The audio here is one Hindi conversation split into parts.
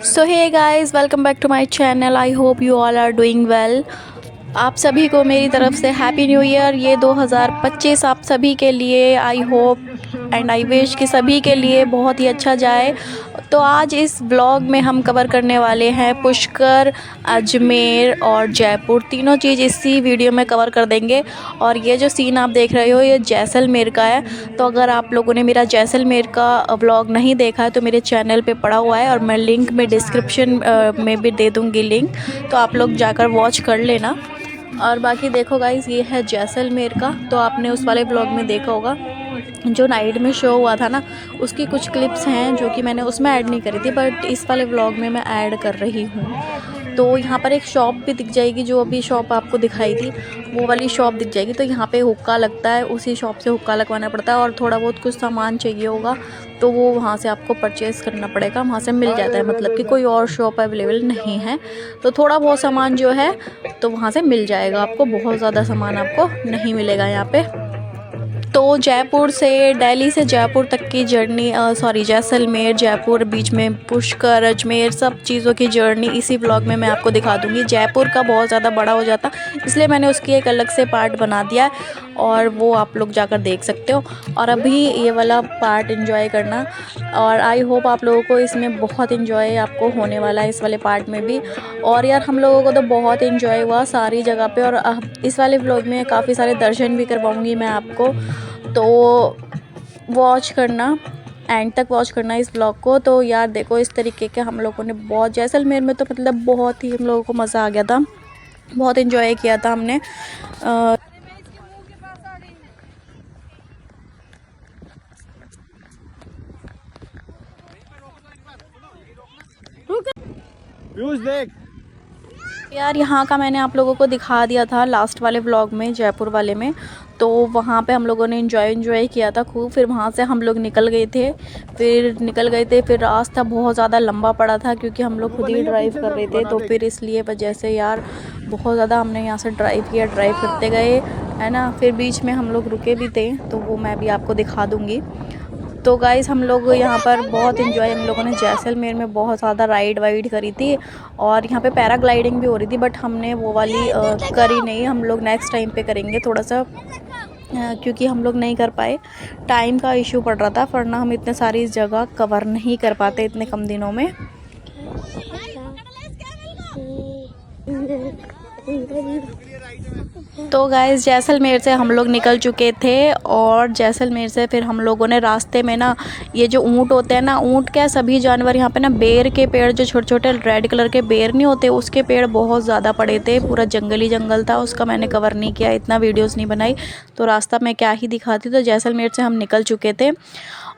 So hey guys, welcome back to my channel. I hope you all are doing well. आप सभी को मेरी तरफ से हैप्पी न्यू ईयर। ये 2025 आप सभी के लिए I hope and I wish कि सभी के लिए बहुत ही अच्छा जाए। तो आज इस ब्लॉग में हम कवर करने वाले हैं पुष्कर, अजमेर और जयपुर, तीनों चीज़ इसी वीडियो में कवर कर देंगे। और ये जो सीन आप देख रहे हो ये जैसलमेर का है। तो अगर आप लोगों ने मेरा जैसलमेर का व्लॉग नहीं देखा है तो मेरे चैनल पे पड़ा हुआ है और मैं लिंक में डिस्क्रिप्शन में भी दे दूँगी लिंक, तो आप लोग जाकर वॉच कर लेना। और बाकी देखो गाइस, ये है जैसलमेर का। तो आपने उस वाले ब्लॉग में देखा होगा जो नाइट में शो हुआ था ना, उसकी कुछ क्लिप्स हैं जो कि मैंने उसमें ऐड नहीं करी थी, बट इस वाले व्लॉग में मैं ऐड कर रही हूँ। तो यहाँ पर एक शॉप भी दिख जाएगी, जो अभी शॉप आपको दिखाई थी वो वाली शॉप दिख जाएगी। तो यहाँ पे हुक्का लगता है, उसी शॉप से हुक्का लगवाना पड़ता है और थोड़ा बहुत कुछ सामान चाहिए होगा तो वो वहाँ से आपको परचेज़ करना पड़ेगा, वहाँ से मिल जाता है। मतलब कि कोई और शॉप अवेलेबल नहीं है, तो थोड़ा बहुत सामान जो है तो वहाँ से मिल जाएगा आपको। बहुत ज़्यादा सामान आपको नहीं मिलेगा यहाँ पे। तो जयपुर से, दिल्ली से जयपुर तक की जर्नी, जैसलमेर जयपुर, बीच में पुष्कर, अजमेर, सब चीज़ों की जर्नी इसी ब्लॉग में मैं आपको दिखा दूँगी। जयपुर का बहुत ज़्यादा बड़ा हो जाता, इसलिए मैंने उसकी एक अलग से पार्ट बना दिया है और वो आप लोग जाकर देख सकते हो। और अभी ये वाला पार्ट एंजॉय करना, और आई होप आप लोगों को इसमें बहुत एंजॉय आपको होने वाला है इस वाले पार्ट में भी। और यार हम लोगों को तो बहुत एंजॉय हुआ सारी जगह पे। और इस वाले व्लॉग में काफ़ी सारे दर्शन भी करवाऊँगी मैं आपको, तो वॉच करना, एंड तक वॉच करना इस ब्लॉग को। तो यार देखो, इस तरीके के हम लोगों ने बहुत, जैसलमेर में तो मतलब बहुत ही हम लोगों को मज़ा आ गया था, बहुत एंजॉय किया था हमने। देख यार यहाँ का मैंने आप लोगों को दिखा दिया था लास्ट वाले व्लॉग में, जयपुर वाले में। तो वहाँ पे हम लोगों ने एंजॉय किया था खूब। फिर वहाँ से हम लोग निकल गए थे। फिर रास्ता बहुत ज़्यादा लंबा पड़ा था क्योंकि हम लोग खुद ही ड्राइव कर रहे थे, तो फिर इसलिए वजह से यार बहुत ज़्यादा हमने यहाँ से ड्राइव करते गए, है ना। फिर बीच में हम लोग रुके भी थे, तो वो मैं भी आपको दिखा दूँगी। तो गाइज़ हम लोग यहाँ पर बहुत इन्जॉय, हम लोगों ने जैसलमेर में बहुत ज़्यादा राइड वाइड करी थी और यहाँ पे पैराग्लाइडिंग भी हो रही थी, बट हमने वो वाली करी नहीं। हम लोग नेक्स्ट टाइम पे करेंगे थोड़ा सा, क्योंकि हम लोग नहीं कर पाए, टाइम का इशू पड़ रहा था, वरना हम इतने सारी जगह कवर नहीं कर पाते इतने कम दिनों में। तो गाइस जैसलमेर से हम लोग निकल चुके थे और जैसलमेर से फिर हम लोगों ने रास्ते में ना, ये जो ऊँट होते हैं ना, ऊँट क्या सभी जानवर यहाँ पे ना, बेर के पेड़, जो छोटे छोटे रेड कलर के बेर नहीं होते, उसके पेड़ बहुत ज़्यादा पड़े थे। पूरा जंगल ही जंगल था, उसका मैंने कवर नहीं किया, इतना वीडियोस नहीं बनाई, तो रास्ता मैं क्या ही दिखाती। तो जैसलमेर से हम निकल चुके थे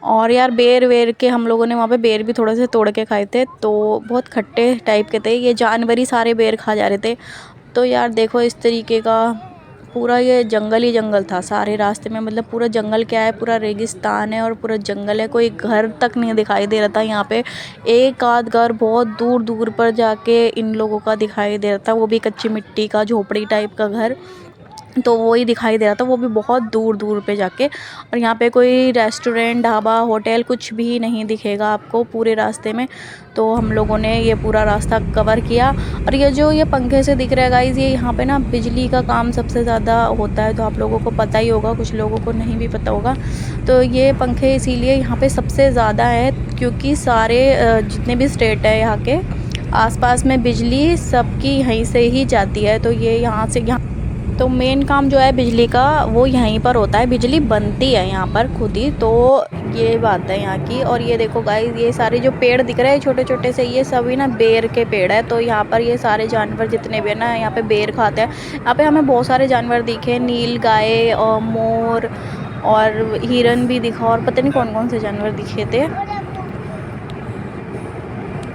और यार बेर वेर के हम लोगों ने वहाँ पे बेर भी थोड़े से तोड़ के खाए थे, तो बहुत खट्टे टाइप के थे। ये जानवर ही सारे बेर खा जा रहे थे। तो यार देखो, इस तरीके का पूरा ये जंगल ही जंगल था सारे रास्ते में। मतलब पूरा जंगल क्या है, पूरा रेगिस्तान है और पूरा जंगल है, कोई घर तक नहीं दिखाई दे रहा था यहाँ पे। एक आध घर बहुत दूर दूर पर जाके इन लोगों का दिखाई दे रहा था, वो भी कच्ची मिट्टी का झोपड़ी टाइप का घर, तो वो ही दिखाई दे रहा था, वो भी बहुत दूर दूर पे जाके। और यहाँ पे कोई रेस्टोरेंट, ढाबा, होटल कुछ भी नहीं दिखेगा आपको पूरे रास्ते में। तो हम लोगों ने ये पूरा रास्ता कवर किया। और ये जो ये पंखे से दिख रहा है गाइज़, ये यहाँ पे ना बिजली का काम सबसे ज़्यादा होता है, तो आप लोगों को पता ही होगा, कुछ लोगों को नहीं भी पता होगा। तो ये पंखे इसीलिए यहाँ पे सबसे ज़्यादा है क्योंकि सारे जितने भी स्टेट है यहाँ के आसपास में, बिजली सबकी यहीं से ही जाती है। तो ये यहाँ से यहाँ, तो मेन काम जो है बिजली का वो यहीं पर होता है, बिजली बनती है यहाँ पर खुद ही। तो ये बात है यहाँ की। और ये देखो गाइस, ये सारे जो पेड़ दिख रहे हैं छोटे छोटे से, ये सभी ना बेर के पेड़ है। तो यहाँ पर ये सारे जानवर जितने भी है ना, यहाँ पे बेर खाते हैं। यहाँ पे हमें बहुत सारे जानवर दिखे, नील गाय और मोर और हिरन भी दिखा, और पता नहीं कौन कौन से जानवर दिखे थे।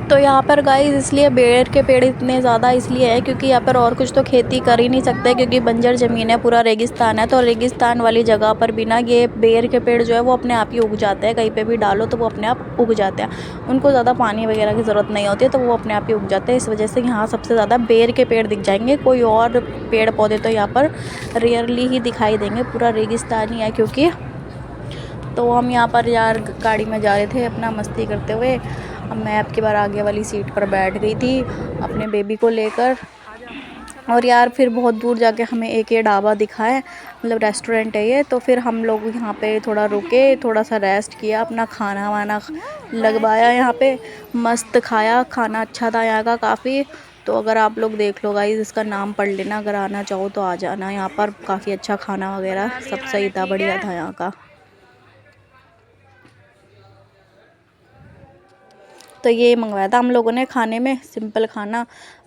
तो यहाँ पर गाइस इसलिए बेर के पेड़ इतने ज़्यादा इसलिए है क्योंकि यहाँ पर और कुछ तो खेती कर ही नहीं सकते, क्योंकि बंजर ज़मीन है, पूरा रेगिस्तान है। तो रेगिस्तान वाली जगह पर भी ना ये बेर के पेड़ जो है वो अपने आप ही उग जाते हैं, कहीं पे भी डालो तो वो अपने आप उग जाते हैं, उनको ज़्यादा पानी वगैरह की ज़रूरत नहीं होती है, तो वो अपने आप ही उग जाते हैं। इस वजह से यहाँ सबसे ज़्यादा बेर के पेड़ दिख जाएंगे, कोई और पेड़ पौधे तो यहाँ पर रेयरली ही दिखाई देंगे, पूरा रेगिस्तान ही है क्योंकि। तो हम यहाँ पर यार गाड़ी में जा रहे थे अपना मस्ती करते हुए, अब मैं अब की बार आगे वाली सीट पर बैठ गई थी अपने बेबी को लेकर। और यार फिर बहुत दूर जाके हमें एक ये ढाबा दिखा है, मतलब रेस्टोरेंट है ये, तो फिर हम लोग यहाँ पे थोड़ा रुके, थोड़ा सा रेस्ट किया, अपना खाना वाना लगवाया यहाँ पे, मस्त खाया, खाना अच्छा था यहाँ का काफ़ी। तो अगर आप लोग देख लो गाइस, इसका नाम पढ़ लेना, अगर आना चाहो तो आ जाना यहाँ पर, काफ़ी अच्छा खाना वगैरह सब सही था, बढ़िया था यहाँ का। तो ये मंगवाया था हम लोगों ने खाने में, सिंपल खाना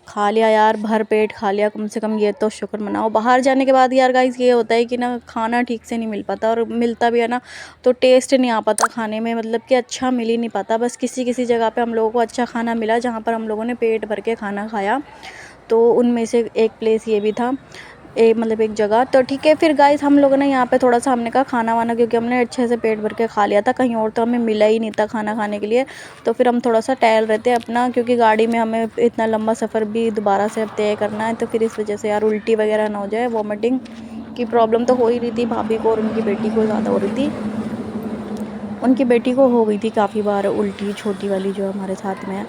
खा लिया यार, भर पेट खा लिया कम से कम, ये तो शुक्र मनाओ। बाहर जाने के बाद यार गाइस ये होता है कि ना खाना ठीक से नहीं मिल पाता, और मिलता भी है ना तो टेस्ट नहीं आ पाता खाने में, मतलब कि अच्छा मिल ही नहीं पाता। बस किसी किसी जगह पे हम लोगों को अच्छा खाना मिला जहाँ पर हम लोगों ने पेट भर के खाना खाया, तो उनमें से एक प्लेस ये भी था, मतलब एक जगह। तो ठीक है फिर गाइस, हम लोगों ने यहाँ पे थोड़ा सा हमने कहा खाना वाना, क्योंकि हमने अच्छे से पेट भर के खा लिया था, कहीं और तो हमें मिला ही नहीं था खाना खाने के लिए। तो फिर हम थोड़ा सा टहल रहे थे अपना, क्योंकि गाड़ी में हमें इतना लंबा सफ़र भी दोबारा से अब तय करना है, तो फिर इस वजह से यार उल्टी वगैरह ना हो जाए, वॉमिटिंग की प्रॉब्लम तो हो ही रही थी भाभी को, और उनकी बेटी को ज़्यादा हो रही थी। उनकी बेटी को हो गई थी काफ़ी बार उल्टी, छोटी वाली जो हमारे साथ में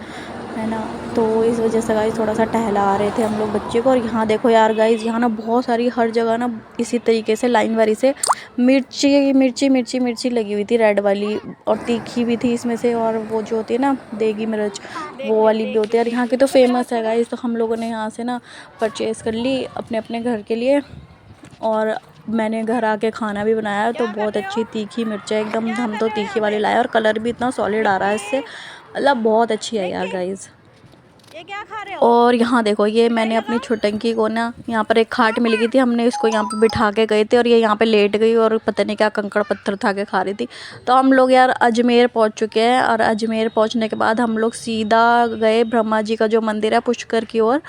है ना। तो इस वजह से गाइस थोड़ा सा टहला आ रहे थे हम लोग बच्चे को। और यहाँ देखो यार गाइस, यहाँ ना बहुत सारी हर जगह ना इसी तरीके से लाइन वारी से मिर्ची मिर्ची मिर्ची मिर्ची लगी हुई थी, रेड वाली, और तीखी भी थी इसमें से, और वो जो होती है ना देगी मिर्च, वो वाली भी होती है। और यहाँ की तो फेमस है गाइस, तो हम लोगों ने यहाँ से ना परचेज़ कर ली अपने अपने घर के लिए, और मैंने घर आके खाना भी बनाया। तो बहुत अच्छी तीखी मिर्च है एकदम, हम तो तीखी वाली लाए, और कलर भी इतना सॉलिड आ रहा है इससे, मतलब बहुत अच्छी है यार गाइस। ये क्या खा रहे हो? और यहाँ देखो, ये मैंने अपनी छुटंकी को ना, यहाँ पर एक खाट मिल गई थी, हमने इसको यहाँ पे बिठा के गए थे, और ये यहाँ पे लेट गई, और पता नहीं क्या कंकड़ पत्थर उठा के खा रही थी। तो हम लोग यार अजमेर पहुँच चुके हैं, और अजमेर पहुँचने के बाद हम लोग सीधा गए ब्रह्मा जी का जो मंदिर है पुष्कर की ओर।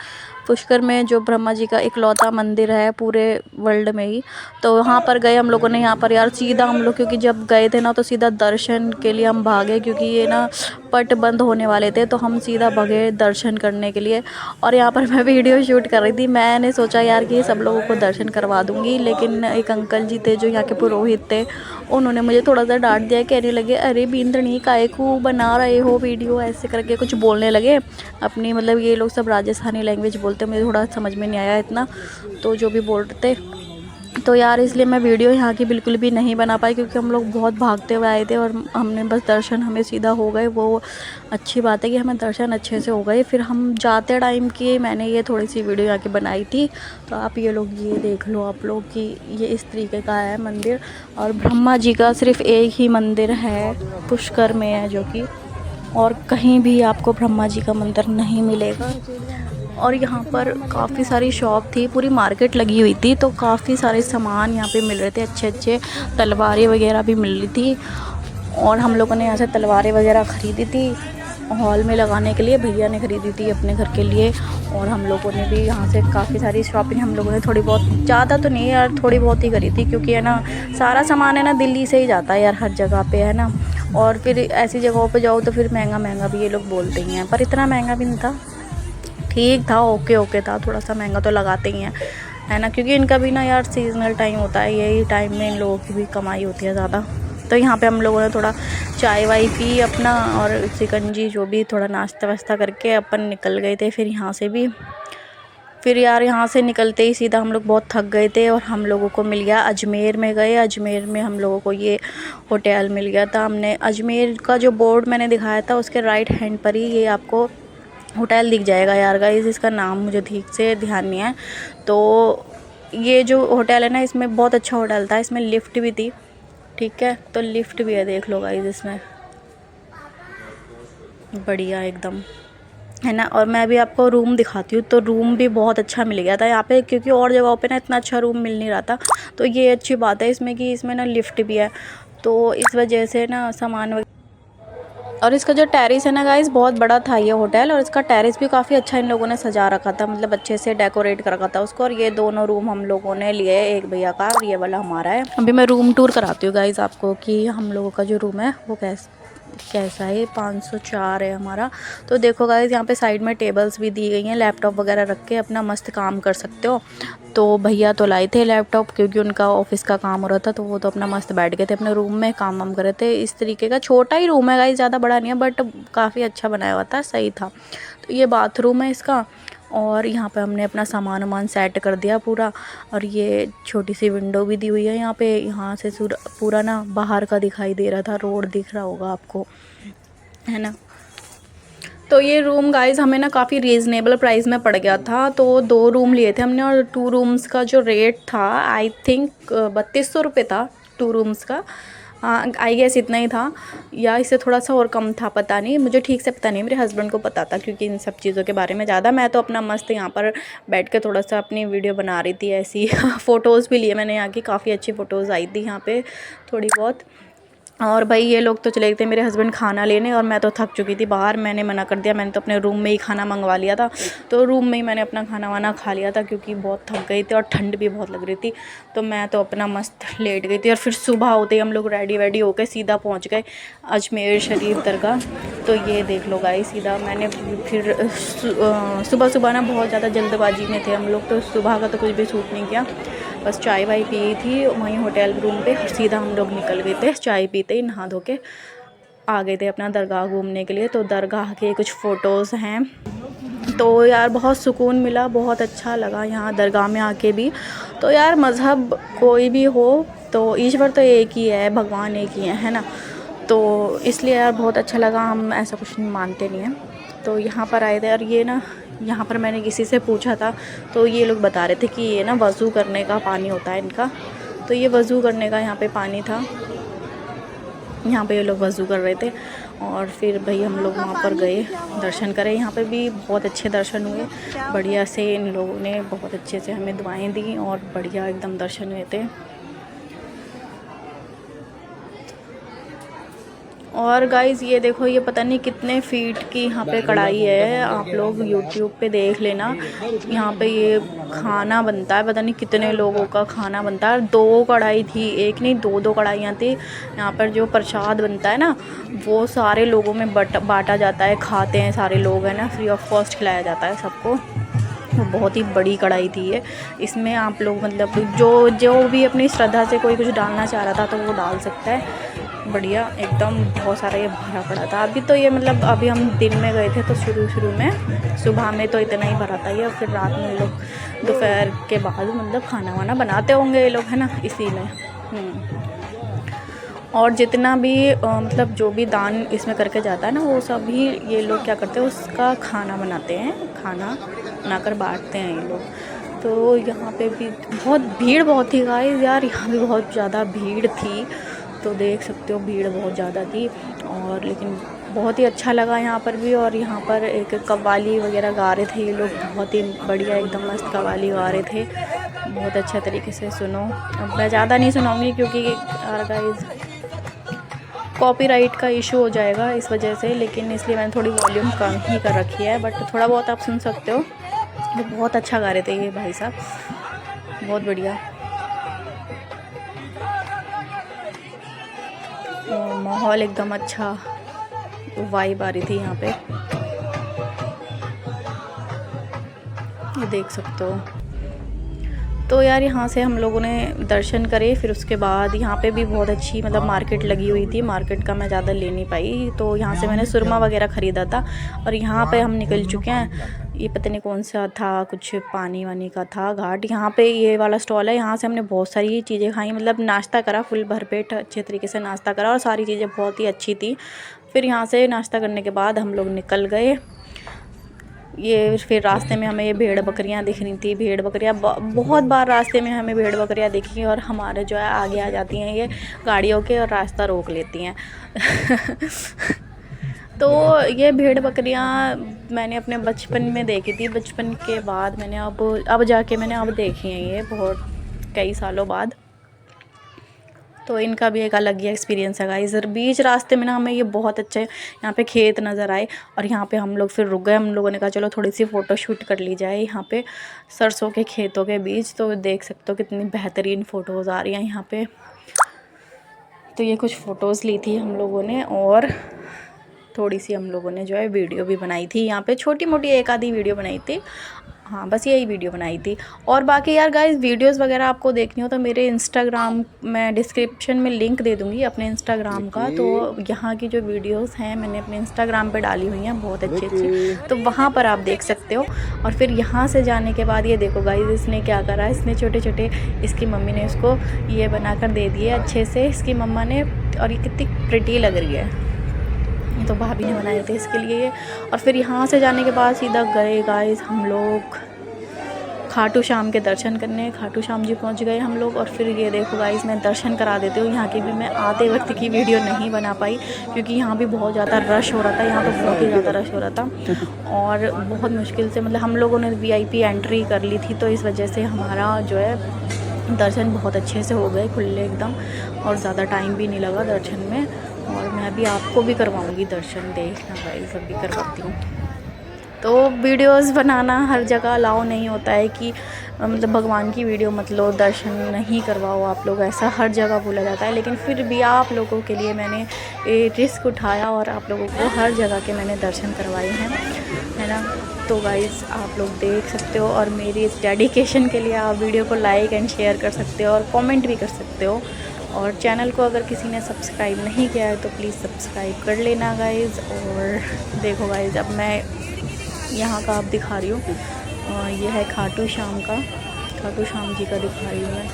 पुष्कर में जो ब्रह्मा जी का इकलौता मंदिर है पूरे वर्ल्ड में ही, तो वहाँ पर गए हम लोगों ने। यहाँ पर यार सीधा हम लोग, क्योंकि जब गए थे ना तो सीधा दर्शन के लिए हम भागे, क्योंकि ये ना पट बंद होने वाले थे, तो हम सीधा भागे दर्शन करने के लिए। और यहाँ पर मैं वीडियो शूट कर रही थी, मैंने सोचा यार कि सब लोगों को दर्शन करवा दूँगी, लेकिन एक अंकल जी थे जो यहाँ के पुरोहित थे, उन्होंने मुझे थोड़ा सा डांट दिया, कहने लगे अरे बींदनी काहे को बना रहे हो वीडियो, ऐसे करके कुछ बोलने लगे अपनी, मतलब ये लोग सब राजस्थानी लैंग्वेज बोलते, मुझे थोड़ा समझ में नहीं आया इतना, तो जो भी बोल रहे थे। तो यार इसलिए मैं वीडियो यहाँ की बिल्कुल भी नहीं बना पाई, क्योंकि हम लोग बहुत भागते हुए आए थे, और हमने बस दर्शन हमें सीधा हो गए, वो अच्छी बात है कि हमें दर्शन अच्छे से हो गए। फिर हम जाते टाइम की मैंने ये थोड़ी सी वीडियो यहाँ की बनाई थी, तो आप ये लोग ये देख लो आप लोग कि ये इस तरीके का है मंदिर। और ब्रह्मा जी का सिर्फ एक ही मंदिर है पुष्कर में है, जो कि और कहीं भी आपको ब्रह्मा जी का मंदिर नहीं मिलेगा। और यहाँ पर काफ़ी सारी शॉप थी, पूरी मार्केट लगी हुई थी, तो काफ़ी सारे सामान यहाँ पे मिल रहे थे, अच्छे अच्छे तलवारें वगैरह भी मिल रही थी। और हम लोगों ने यहाँ से तलवारें वगैरह ख़रीदी थी हॉल में लगाने के लिए, भैया ने ख़रीदी थी अपने घर के लिए। और हम लोगों ने भी यहाँ से काफ़ी सारी शॉपिंग हम लोगों ने थोड़ी बहुत, ज़्यादा तो नहीं यार, थोड़ी बहुत ही करी थी, क्योंकि है ना सारा सामान है ना दिल्ली से ही जाता है यार हर जगह पे, है ना। और फिर ऐसी जगहों पे जाओ तो फिर महंगा महंगा भी ये लोग बोलते ही हैं, पर इतना महंगा भी नहीं था, ठीक था, ओके ओके था, थोड़ा सा महंगा तो लगाते ही हैं, है ना, क्योंकि इनका भी ना यार सीजनल टाइम होता है, यही टाइम में इन लोगों की भी कमाई होती है ज़्यादा। तो यहाँ पे हम लोगों ने थोड़ा चाय वाय पी अपना, और शिकंजी जो भी थोड़ा नाश्ता वास्ता करके अपन निकल गए थे फिर यहाँ से भी। फिर यार यहाँ से निकलते ही सीधा हम लोग बहुत थक गए थे, और हम लोगों को मिल गया अजमेर में गए, अजमेर में हम लोगों को ये होटल मिल गया था। हमने अजमेर का जो बोर्ड मैंने दिखाया था उसके राइट हैंड पर ही ये आपको होटल दिख जाएगा यार गाइस, इसका नाम मुझे ठीक से ध्यान नहीं है। तो ये जो होटल है ना, इसमें बहुत अच्छा होटल था, इसमें लिफ्ट भी थी, ठीक है, तो लिफ्ट भी है, देख लो गाइस इसमें, बढ़िया एकदम, है ना। और मैं अभी आपको रूम दिखाती हूँ, तो रूम भी बहुत अच्छा मिल गया था यहाँ पे, क्योंकि और जगहों पे ना इतना अच्छा रूम मिल नहीं रहा था। तो ये अच्छी बात है इसमें कि इसमें ना लिफ्ट भी है, तो इस वजह से ना सामान और इसका जो टेरेस है ना गाइस, बहुत बड़ा था ये होटल, और इसका टेरेस भी काफ़ी अच्छा इन लोगों ने सजा रखा था, मतलब अच्छे से डेकोरेट कर रखा था उसको। और ये दोनों रूम हम लोगों ने लिए, एक भैया का और ये वाला हमारा है। अभी मैं रूम टूर कराती हूँ गाइस आपको कि हम लोगों का जो रूम है वो कैसा है, 504 है हमारा। तो देखो गाइस यहाँ पे साइड में टेबल्स भी दी गई हैं, लैपटॉप वगैरह रख के अपना मस्त काम कर सकते हो। तो भैया तो लाए थे लैपटॉप क्योंकि उनका ऑफिस का काम हो रहा था, तो वो तो अपना मस्त बैठ गए थे अपने रूम में, काम वाम कर रहे थे। इस तरीके का छोटा ही रूम है गाइस, ज़्यादा बड़ा नहीं है बट काफ़ी अच्छा बनाया हुआ था, सही था। तो ये बाथरूम है इसका, और यहाँ पे हमने अपना सामान वामान सेट कर दिया पूरा। और ये छोटी सी विंडो भी दी हुई है यहाँ पे, यहाँ से पूरा ना बाहर का दिखाई दे रहा था, रोड दिख रहा होगा आपको, है ना। तो ये रूम गाइस हमें ना काफ़ी रीज़नेबल प्राइस में पड़ गया था। तो 2 रूम लिए थे हमने, और 2 रूम्स का जो रेट था आई थिंक 3200 रुपये था 2 रूम्स का। आई गेस इतना ही था, या इससे थोड़ा सा और कम था, पता नहीं, मुझे ठीक से पता नहीं, मेरे हस्बैंड को पता था क्योंकि इन सब चीज़ों के बारे में ज़्यादा। मैं तो अपना मस्त यहाँ पर बैठ के थोड़ा सा अपनी वीडियो बना रही थी ऐसी फ़ोटोज़ भी लिए मैंने यहाँ की, काफ़ी अच्छी फ़ोटोज़ आई थी यहाँ पे थोड़ी बहुत। और भाई ये लोग तो चले गए थे मेरे हस्बैंड खाना लेने, और मैं तो थक चुकी थी बाहर, मैंने मना कर दिया, मैंने तो अपने रूम में ही खाना मंगवा लिया था। तो रूम में ही मैंने अपना खाना वाना खा लिया था क्योंकि बहुत थक गई थी और ठंड भी बहुत लग रही थी। तो मैं तो अपना मस्त लेट गई थी, और फिर सुबह होते ही हम लोग रेडी वेडी होकर सीधा पहुँच गए अजमेर शरीफ दरगाह। तो ये देख लो गाइस, सीधा मैंने फिर सुबह सुबह ना बहुत ज़्यादा जल्दबाजी में थे हम लोग, तो सुबह का तो कुछ भी सूट नहीं किया, बस चाय वाय पी थी वहीं होटल रूम पे, और सीधा हम लोग निकल गए थे, चाय पीते ही नहा धो के आ गए थे अपना दरगाह घूमने के लिए। तो दरगाह के कुछ फ़ोटोज़ हैं, तो यार बहुत सुकून मिला, बहुत अच्छा लगा यहाँ दरगाह में आके भी। तो यार मज़हब कोई भी हो तो ईश्वर तो एक ही है, भगवान एक ही है ना। तो इसलिए यार बहुत अच्छा लगा, हम ऐसा कुछ नहीं मानते नहीं हैं। तो यहाँ पर आए थे, और ये ना यहाँ पर मैंने किसी से पूछा था, तो ये लोग बता रहे थे कि ये ना वज़ू करने का पानी होता है इनका। तो ये वज़ू करने का यहाँ पे पानी था, यहाँ पे ये लोग वज़ू कर रहे थे। और फिर भाई हम लोग वहाँ पर गए, दर्शन करे, यहाँ पे भी बहुत अच्छे दर्शन हुए, बढ़िया से इन लोगों ने बहुत अच्छे से हमें दुआएं दी, और बढ़िया एकदम दर्शन हुए थे। और गाइज़ ये देखो, ये पता नहीं कितने फीट की यहाँ पे कढ़ाई है, आप लोग यूट्यूब पे देख लेना। यहाँ पे ये खाना बनता है, पता नहीं कितने लोगों का खाना बनता है। 2 कढ़ाई थी, एक नहीं 2 कढ़ाइयाँ थी। यहाँ पर जो प्रसाद बनता है ना, वो सारे लोगों में बांटा जाता है, खाते हैं सारे लोग, है ना, फ्री ऑफ कॉस्ट खिलाया जाता है सबको। वो बहुत ही बड़ी कढ़ाई थी ये, इसमें आप लोग मतलब जो भी अपनी श्रद्धा से कोई कुछ डालना चाह रहा था तो वो डाल सकता है। बढ़िया एकदम, बहुत सारा ये भरा पड़ा था। अभी तो ये मतलब अभी हम दिन में गए थे तो शुरू में सुबह में तो इतना ही भरा था ये, फिर रात में ये लोग दोपहर के बाद मतलब खाना वाना बनाते होंगे ये लोग, है ना, इसी में। और जितना भी मतलब जो भी दान इसमें करके जाता है ना, वो सभी ये लोग क्या करते हैं, उसका खाना बनाते हैं, खाना बनाकर बांटते हैं ये लोग। तो यहाँ पे भी बहुत भीड़ बहुत थी गाइस, यार यहाँ भी बहुत ज़्यादा भीड़ थी, तो देख सकते हो भीड़ बहुत ज़्यादा थी। और लेकिन बहुत ही अच्छा लगा यहाँ पर भी। और यहाँ पर एक कव्वाली वगैरह गा रहे थे ये लोग, बहुत ही बढ़िया एकदम मस्त कव्वाली गा रहे थे, बहुत अच्छे तरीके से सुनो। अब मैं ज़्यादा नहीं सुनाऊँगी क्योंकि यार गाइस कॉपीराइट का इशू हो जाएगा इस वजह से, लेकिन इसलिए मैंने थोड़ी वॉल्यूम कम ही कर रखी है, बट थोड़ा बहुत आप सुन सकते हो। वो बहुत अच्छा गा रहे थे ये भाई साहब, बहुत बढ़िया। माहौल एकदम अच्छा, वाइब आ रही थी यहाँ पे, ये देख सकते हो। तो यार यहाँ से हम लोगों ने दर्शन करे, फिर उसके बाद यहाँ पे भी बहुत अच्छी मतलब मार्केट लगी हुई थी। मार्केट का मैं ज़्यादा ले नहीं पाई, तो यहाँ से मैंने सुरमा वगैरह ख़रीदा था। और यहाँ पे हम निकल चुके हैं, ये पता नहीं कौन सा था, कुछ पानी वानी का था घाट। यहाँ पे ये वाला स्टॉल है, यहाँ से हमने बहुत सारी चीज़ें खाई, मतलब नाश्ता करा, फुल भरपेट अच्छे तरीके से नाश्ता करा, और सारी चीज़ें बहुत ही अच्छी थी। फिर यहाँ से नाश्ता करने के बाद हम लोग निकल गए। ये फिर रास्ते में हमें ये भेड़ बकरियाँ दिख रही थी, भेड़ बकरियाँ बहुत बार रास्ते में हमें भेड़ बकरियाँ दिखी, और हमारे जो है आगे आ जाती हैं ये गाड़ियों के और रास्ता रोक लेती हैं तो ये भेड़ बकरियाँ मैंने अपने बचपन में देखी थी, बचपन के बाद मैंने अब जाके मैंने अब देखी हैं ये बहुत कई सालों बाद। तो इनका भी एक अलग ही एक्सपीरियंस है गाइस। बीच रास्ते में ना हमें ये बहुत अच्छे यहाँ पे खेत नज़र आए, और यहाँ पे हम लोग फिर रुक गए। हम लोगों ने कहा चलो थोड़ी सी फ़ोटो शूट कर ली जाए यहाँ पे सरसों के खेतों के बीच। तो देख सकते हो कितनी बेहतरीन फ़ोटोज़ आ रही हैं यहाँ पे। तो ये कुछ फ़ोटोज़ ली थी हम लोगों ने और थोड़ी सी हम लोगों ने जो है वीडियो भी बनाई थी यहाँ पे, छोटी मोटी एक आधी वीडियो बनाई थी। हाँ बस यही वीडियो बनाई थी। और बाकी यार गाइस वीडियोस वगैरह आपको देखनी हो तो मेरे इंस्टाग्राम में डिस्क्रिप्शन में लिंक दे दूँगी अपने इंस्टाग्राम का। तो यहाँ की जो वीडियोस हैं मैंने अपने इंस्टाग्राम पे डाली हुई हैं बहुत अच्छी अच्छी, तो वहाँ पर आप देख सकते हो। और फिर यहाँ से जाने के बाद ये देखो गाइस इसने क्या करा, इसने छोटे छोटे इसकी मम्मी ने इसको ये बना कर दे दिए अच्छे से इसकी मम्मा ने। और ये कितनी प्रिटी लग रही है, तो भाभी ने बनाए थे इसके लिए। और फिर यहाँ से जाने के बाद सीधा गए गाइस हम लोग खाटू श्याम के दर्शन करने। खाटू श्याम जी पहुँच गए हम लोग। और फिर ये देखो गाइस मैं दर्शन करा देती हूँ। यहाँ की भी मैं आते वक्त की वीडियो नहीं बना पाई क्योंकि यहाँ भी बहुत ज़्यादा रश हो रहा था, यहाँ तो बहुत ही ज़्यादा रश हो रहा था और बहुत मुश्किल से मतलब हम लोगों ने VIP एंट्री कर ली थी, तो इस वजह से हमारा जो है दर्शन बहुत अच्छे से हो गए खुले एकदम, और ज़्यादा टाइम भी नहीं लगा दर्शन में। और मैं भी आपको भी करवाऊंगी दर्शन, देखना गाइस अभी करवाती हूँ। तो वीडियोस बनाना हर जगह अलाउ नहीं होता है कि मतलब भगवान की वीडियो मत लो, दर्शन नहीं करवाओ आप लोग, ऐसा हर जगह बोला जाता है। लेकिन फिर भी आप लोगों के लिए मैंने ये रिस्क उठाया और आप लोगों को हर जगह के मैंने दर्शन करवाए हैं, है ना। तो गाइस आप लोग देख सकते हो और मेरी इस डेडिकेशन के लिए आप वीडियो को लाइक एंड शेयर कर सकते हो और कमेंट भी कर सकते हो। और चैनल को अगर किसी ने सब्सक्राइब नहीं किया है तो प्लीज़ सब्सक्राइब कर लेना गाइस। और देखो गाइस अब मैं यहाँ का आप दिखा रही हूँ, ये है खाटू श्याम का, खाटू श्याम जी का दिखा रही हूँ मैं।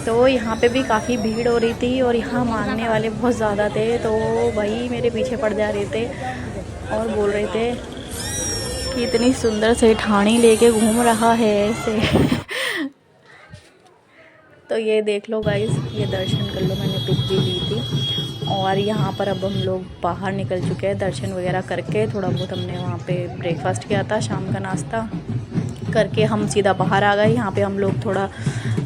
तो यहाँ पे भी काफ़ी भीड़ हो रही थी और यहाँ मांगने वाले बहुत ज़्यादा थे, तो वही मेरे पीछे पड़ जा रहे थे और बोल रहे थे कि इतनी सुंदर सेठानी लेके घूम रहा है ऐसे। तो ये देख लो गाइस, ये दर्शन कर लो, मैंने पिक भी ली थी। और यहाँ पर अब हम लोग बाहर निकल चुके हैं दर्शन वगैरह करके। थोड़ा बहुत हमने वहाँ पे ब्रेकफास्ट किया था, शाम का नाश्ता करके हम सीधा बाहर आ गए। यहाँ पे हम लोग थोड़ा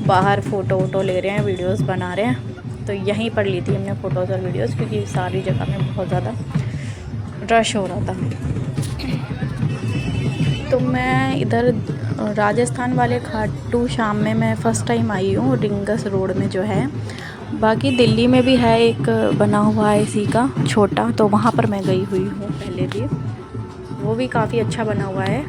बाहर फ़ोटो वोटो ले रहे हैं, वीडियोस बना रहे हैं। तो यहीं पर ली थी हमने फ़ोटोज़ और वीडियोस क्योंकि सारी जगह में बहुत ज़्यादा रश हो रहा था। तो मैं इधर राजस्थान वाले खाटू श्याम में मैं फ़र्स्ट टाइम आई हूँ, रिंगस रोड में जो है। बाकी दिल्ली में भी है एक बना हुआ है इसी का छोटा, तो वहाँ पर मैं गई हुई हूँ पहले भी, वो भी काफ़ी अच्छा बना हुआ है।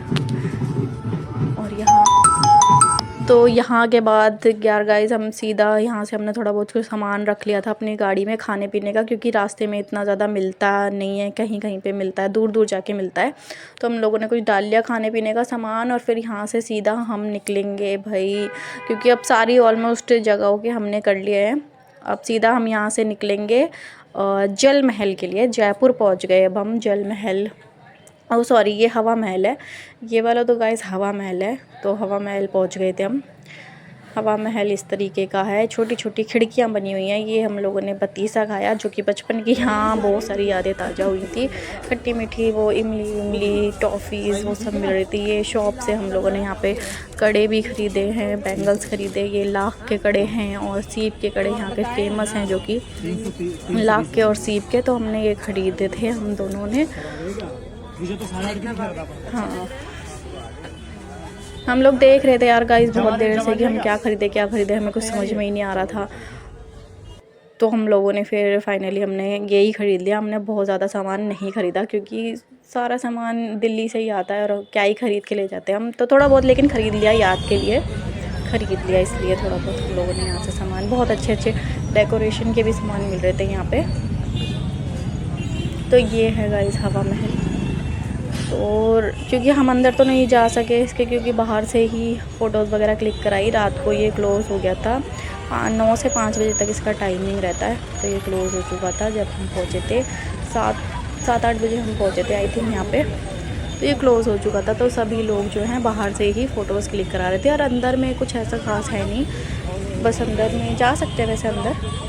और यहाँ के बाद यार गाइस हम सीधा यहाँ से हमने थोड़ा बहुत कुछ सामान रख लिया था अपनी गाड़ी में खाने पीने का, क्योंकि रास्ते में इतना ज़्यादा मिलता नहीं है, कहीं कहीं पे मिलता है, दूर दूर जाके मिलता है। तो हम लोगों ने कुछ डाल लिया खाने पीने का सामान और फिर यहाँ से सीधा हम निकलेंगे भाई, क्योंकि अब सारी ऑलमोस्ट जगहों के हमने कर लिए हैं। अब सीधा हम यहाँ से निकलेंगे जल महल के लिए। जयपुर पहुँच गए अब हम जल महल, ओ सॉरी ये हवा महल है, ये वाला तो गाइस हवा महल है। तो हवा महल पहुंच गए थे हम। हवा महल इस तरीके का है, छोटी छोटी खिड़कियां बनी हुई हैं। ये हम लोगों ने बतीसा खाया जो कि बचपन की यहाँ बहुत सारी यादें ताज़ा हुई थी, खट्टी मीठी, वो इमली टॉफ़ीज़ वो सब मिल रही थी। ये शॉप से हम लोगों ने यहाँ पे कड़े भी ख़रीदे हैं, बैंगल्स ख़रीदे, ये लाख के कड़े हैं और सीप के कड़े यहाँ पे फेमस हैं, जो कि लाख के और सीप के। तो हमने ये ख़रीदे थे हम दोनों ने। हाँ हम लोग देख रहे थे यार गाइस बहुत देर से कि हम क्या ख़रीदे, हमें कुछ समझ में ही नहीं आ रहा था। तो हम लोगों ने फिर फाइनली हमने यही ख़रीद लिया। हमने बहुत ज़्यादा सामान नहीं ख़रीदा क्योंकि सारा सामान दिल्ली से ही आता है और क्या ही ख़रीद के ले जाते हैं हम। तो थोड़ा बहुत लेकिन ख़रीद लिया, याद के लिए ख़रीद लिया, इसलिए थोड़ा बहुत हम लोगों ने यहाँ से सामान, बहुत अच्छे अच्छे डेकोरेशन के भी सामान मिल रहे थे यहाँ पे। तो ये है गाइस हवा महल। और क्योंकि हम अंदर तो नहीं जा सके इसके, क्योंकि बाहर से ही फ़ोटोज़ वगैरह क्लिक कराई। रात को ये क्लोज़ हो गया था, 9 से 5 बजे तक इसका टाइमिंग रहता है। तो ये क्लोज़ हो चुका था जब हम पहुँचे थे, 7-8 बजे हम पहुँचे थे आई थिंक यहाँ पे। तो ये क्लोज़ हो चुका था। तो सभी लोग जो हैं बाहर से ही फ़ोटोज़ क्लिक करा रहे थे और अंदर में कुछ ऐसा ख़ास है नहीं, बस अंदर में जा सकते हैं वैसे अंदर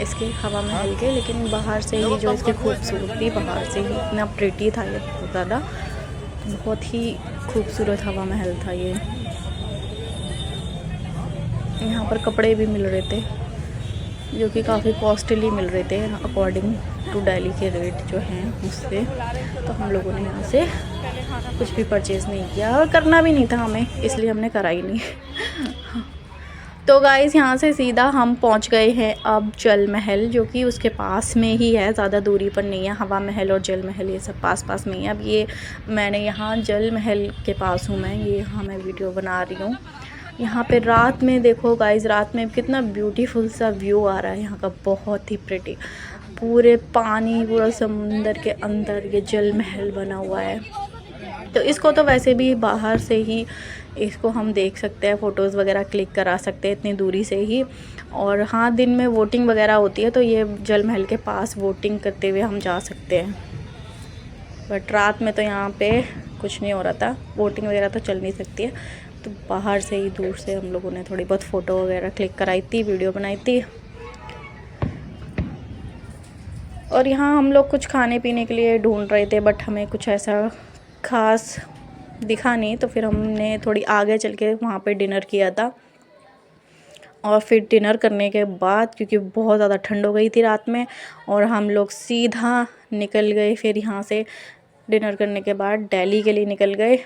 इसके हवा महल के, लेकिन बाहर से ही जो इसकी खूबसूरती, बाहर से ही इतना प्रिटी था ये, बहुत ज़्यादा, बहुत ही खूबसूरत हवा महल था ये। यहाँ पर कपड़े भी मिल रहे थे जो कि काफ़ी कॉस्टली मिल रहे थे अकॉर्डिंग टू दिल्ली के रेट जो हैं उससे। तो हम लोगों ने यहाँ से कुछ भी परचेज़ नहीं किया और करना भी नहीं था हमें, इसलिए हमने करा ही नहीं। तो गाइस यहाँ से सीधा हम पहुँच गए हैं अब जल महल, जो कि उसके पास में ही है, ज़्यादा दूरी पर नहीं है। हवा महल और जल महल ये सब पास पास में ही है। अब ये मैंने यहाँ जल महल के पास हूँ मैं, ये यहाँ मैं वीडियो बना रही हूँ। यहाँ पे रात में देखो गाइस, रात में कितना ब्यूटीफुल सा व्यू आ रहा है यहाँ का, बहुत ही प्रिटी। पूरे पानी, पूरा समुंदर के अंदर ये जल महल बना हुआ है। तो इसको तो वैसे भी बाहर से ही इसको हम देख सकते हैं, फ़ोटोज़ वगैरह क्लिक करा सकते हैं इतनी दूरी से ही। और हाँ, दिन में वोटिंग वगैरह होती है तो ये जल महल के पास वोटिंग करते हुए हम जा सकते हैं। बट रात में तो यहाँ पे कुछ नहीं हो रहा था, वोटिंग वगैरह तो चल नहीं सकती है। तो बाहर से ही दूर से हम लोगों ने थोड़ी बहुत फ़ोटो वगैरह क्लिक कराई थी, वीडियो बनाई थी। और यहाँ हम लोग कुछ खाने पीने के लिए ढूंढ रहे थे, बट हमें कुछ ऐसा ख़ास दिखा नहीं, तो फिर हमने थोड़ी आगे चल के वहाँ पे डिनर किया था। और फिर डिनर करने के बाद, क्योंकि बहुत ज़्यादा ठंड हो गई थी रात में, और हम लोग सीधा निकल गए फिर यहाँ से डिनर करने के बाद दिल्ली के लिए निकल गए।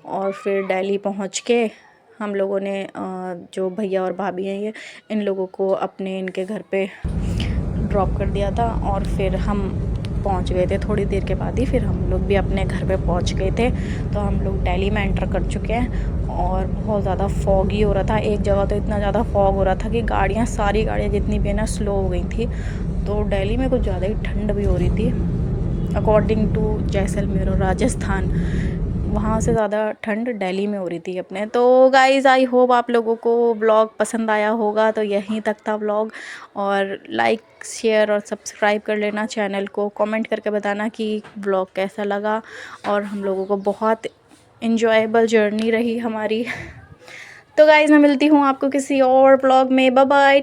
और फिर दिल्ली पहुँच के हम लोगों ने जो भैया और भाभी हैं ये, इन लोगों को अपने इनके घर पे ड्रॉप कर दिया था। और फिर हम पहुंच गए थे थोड़ी देर के बाद ही, फिर हम लोग भी अपने घर पे पहुंच गए थे। तो हम लोग दिल्ली में एंटर कर चुके हैं। और बहुत ज़्यादा फॉगी हो रहा था, एक जगह तो इतना ज़्यादा फॉग हो रहा था कि गाड़ियाँ, सारी गाड़ियाँ जितनी भी है ना, स्लो हो गई थी। तो दिल्ली में कुछ ज़्यादा ही ठंड भी हो रही थी अकॉर्डिंग टू जैसलमेर और राजस्थान, वहाँ से ज़्यादा ठंड दिल्ली में हो रही थी अपने। तो गाइज़, आई होप आप लोगों को व्लॉग पसंद आया होगा। तो यहीं तक था व्लॉग, और लाइक, शेयर और सब्सक्राइब कर लेना चैनल को। कमेंट करके बताना कि व्लॉग कैसा लगा। और हम लोगों को बहुत इन्जॉयबल जर्नी रही हमारी। तो गाइज़, मैं मिलती हूँ आपको किसी और व्लॉग में। Bye bye.